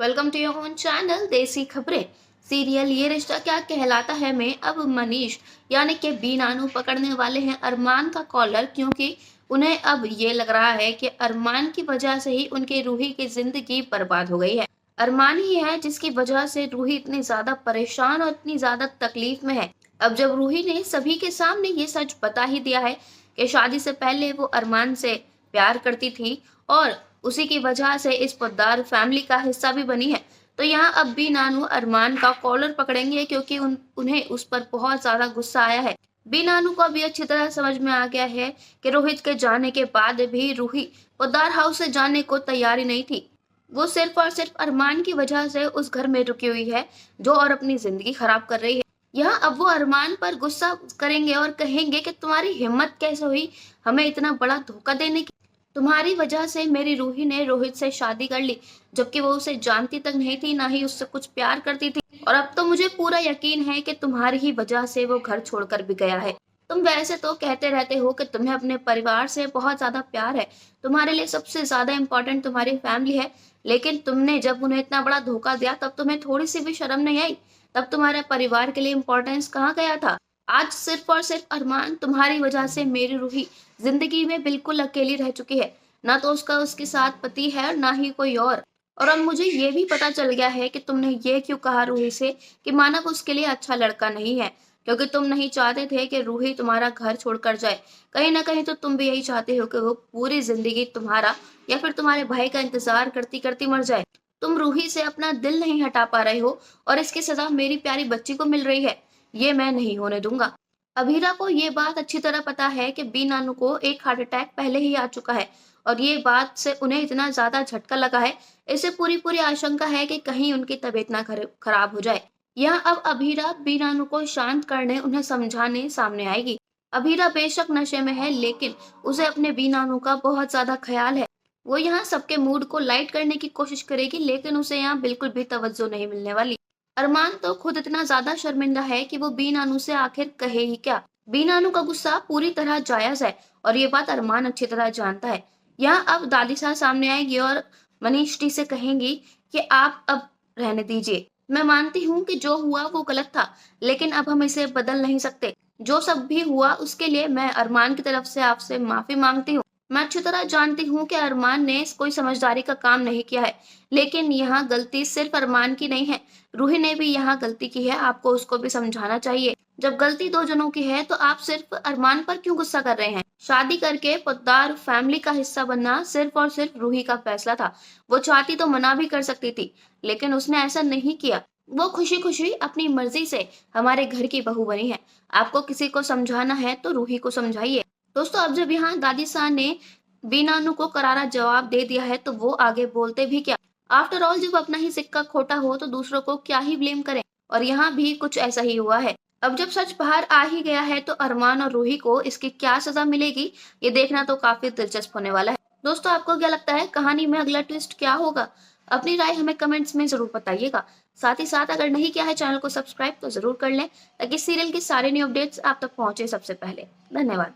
Welcome to your own channel Desi Khabrein. Serial ये रिश्ता क्या कहलाता है में अब मनीष यानी कि बी नानू पकड़ने वाले हैं अरमान का कॉलर, क्योंकि उन्हें अब ये लग रहा है कि अरमान की वजह से ही उनकी रूही की जिंदगी बर्बाद हो गई है। अरमान ही है जिसकी वजह से रूही इतनी ज्यादा परेशान और इतनी ज्यादा तकलीफ में है। अब जब रूही ने सभी के सामने ये सच बता ही दिया है कि शादी से पहले वो अरमान से प्यार करती थी और उसी की वजह से इस पोद्दार फैमिली का हिस्सा भी बनी है, तो यहाँ अब भी नानू अरमान का कॉलर पकड़ेंगे, क्योंकि उन्हें उस पर बहुत ज्यादा गुस्सा आया है। बी नानू को अभी अच्छी तरह समझ में आ गया है कि रोहित के जाने के बाद भी रूही पोद्दार हाउस से जाने को तैयारी नहीं थी। वो सिर्फ और सिर्फ अरमान की वजह से उस घर में रुकी हुई है जो और अपनी जिंदगी खराब कर रही है। यहाँ अब वो अरमान पर गुस्सा करेंगे और कहेंगे कि तुम्हारी हिम्मत कैसे हुई हमें इतना बड़ा धोखा देने की। तुम्हारी वजह से मेरी रूही ने रोहित से शादी कर ली, जबकि वो उसे जानती तक नहीं थी, ना ही उससे कुछ प्यार करती थी। और अब तो मुझे पूरा यकीन है कि तुम्हारी ही वजह से वो घर छोड़कर भी गया है। तुम वैसे तो कहते रहते हो कि तुम्हें अपने परिवार से बहुत ज्यादा प्यार है, तुम्हारे लिए सबसे ज्यादा इम्पोर्टेंट तुम्हारी फैमिली है, लेकिन तुमने जब उन्हें इतना बड़ा धोखा दिया तब तुम्हें थोड़ी सी भी शर्म नहीं आई? तब तुम्हारे परिवार के लिए इम्पोर्टेंस कहाँ गया था? आज सिर्फ और सिर्फ अरमान तुम्हारी वजह से मेरी रूही जिंदगी में बिल्कुल अकेली रह चुकी है। ना तो उसका उसके साथ पति है और ना ही कोई और अब मुझे ये भी पता चल गया है कि तुमने ये क्यों कहा रूही से कि मानव उसके लिए अच्छा लड़का नहीं है, क्योंकि तुम नहीं चाहते थे कि रूही तुम्हारा घर छोड़कर जाए। कहीं ना कहीं तो तुम भी यही चाहते हो कि वो पूरी जिंदगी तुम्हारा या फिर तुम्हारे भाई का इंतजार करती करती मर जाए। तुम रूही से अपना दिल नहीं हटा पा रहे हो और इसकी सजा मेरी प्यारी बच्ची को मिल रही है। ये मैं नहीं होने दूंगा। अभीरा को ये बात अच्छी तरह पता है कि बी नानू को एक हार्ट अटैक पहले ही आ चुका है और ये बात से उन्हें इतना ज्यादा झटका लगा है, इससे पूरी पूरी आशंका है कि कहीं उनकी तबीयत ना खराब हो जाए। यह अब अभीरा बी नानू को शांत करने उन्हें समझाने सामने आएगी। अभीरा बेशक नशे में है, लेकिन उसे अपने बी नानू का बहुत ज्यादा ख्याल है। वो यहाँ सबके मूड को लाइट करने की कोशिश करेगी, लेकिन उसे यहाँ बिल्कुल भी तवज्जो नहीं मिलने वाली। अरमान तो खुद इतना ज्यादा शर्मिंदा है कि वो बी नानू से आखिर कहे ही क्या। बी नानू का गुस्सा पूरी तरह जायज है और ये बात अरमान अच्छी तरह जानता है। यहाँ अब दादी साहब सामने आएगी और मनीष टी से कहेंगी कि आप अब रहने दीजिए। मैं मानती हूँ कि जो हुआ वो गलत था, लेकिन अब हम इसे बदल नहीं सकते। जो सब भी हुआ उसके लिए मैं अरमान की तरफ से आपसे माफी मांगती हूँ। मैं अच्छी तरह जानती हूँ कि अरमान ने कोई समझदारी का काम नहीं किया है, लेकिन यहाँ गलती सिर्फ अरमान की नहीं है, रूही ने भी यहाँ गलती की है। आपको उसको भी समझाना चाहिए। जब गलती दो जनों की है तो आप सिर्फ अरमान पर क्यों गुस्सा कर रहे हैं? शादी करके पोद्दार फैमिली का हिस्सा बनना सिर्फ और सिर्फ रूही का फैसला था। वो चाहती तो मना भी कर सकती थी, लेकिन उसने ऐसा नहीं किया। वो खुशी खुशी अपनी मर्जी से हमारे घर की बहू बनी है। आपको किसी को समझाना है तो रूही को समझाइए। दोस्तों, अब जब यहाँ दादी सा ने बी नानू को करारा जवाब दे दिया है तो वो आगे बोलते भी क्या। आफ्टर ऑल जब अपना ही सिक्का खोटा हो तो दूसरों को क्या ही ब्लेम करें। और यहाँ भी कुछ ऐसा ही हुआ है। अब जब सच बाहर आ ही गया है तो अरमान और रूही को इसकी क्या सजा मिलेगी, ये देखना तो काफी दिलचस्प होने वाला है। दोस्तों, आपको क्या लगता है कहानी में अगला ट्विस्ट क्या होगा? अपनी राय हमें कमेंट्स में जरूर बताइएगा। साथ ही साथ अगर नहीं किया है चैनल को सब्सक्राइब तो जरूर कर लें, ताकि सीरियल की सारे न्यू अपडेट्स आप तक पहुंचे सबसे पहले। धन्यवाद।